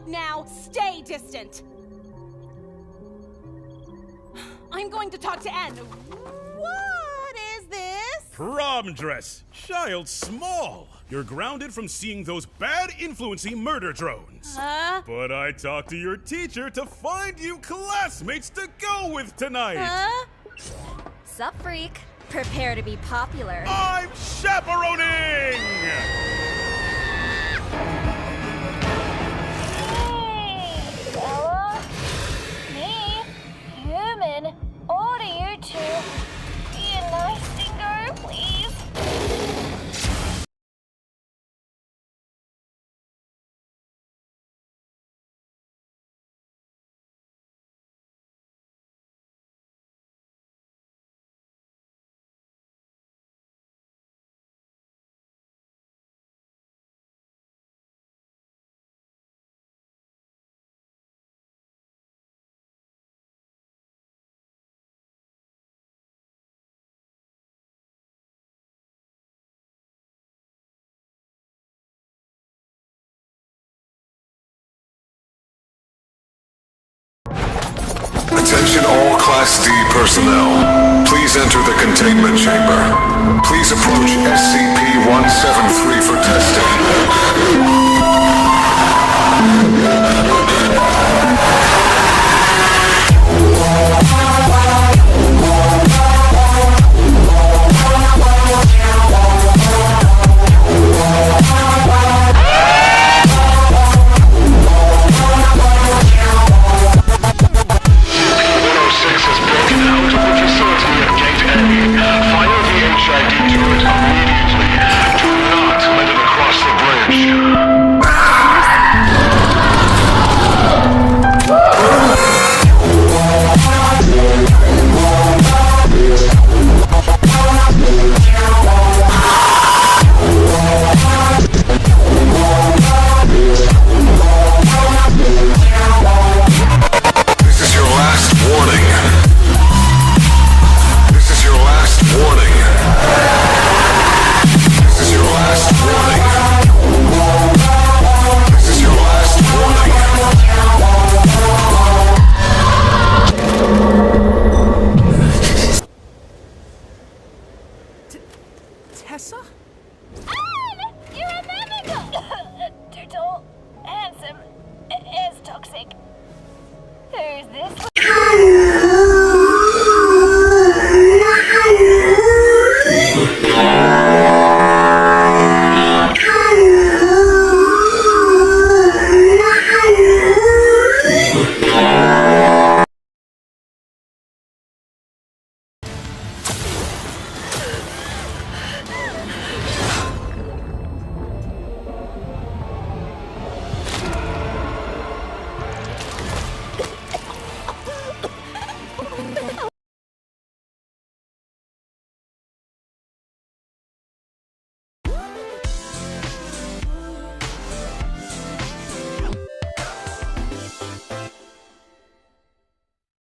now, stay distant. I'm going to talk to N. What is this? Prom dress. Child small. You're grounded from seeing those bad influencing murder drones. But I talked to your teacher to find you classmates to go with tonight. Sup, freak? Prepare to be popular. I'm chaperoning! Hey, Bella. Me? Human? Or do you two? Be a nice dingo, please? Attention all Class D personnel. Please enter the containment chamber. Please approach SCP-173 for testing. Tessa? Anne! You're a mimic! Too tall, handsome, is toxic. Who's this?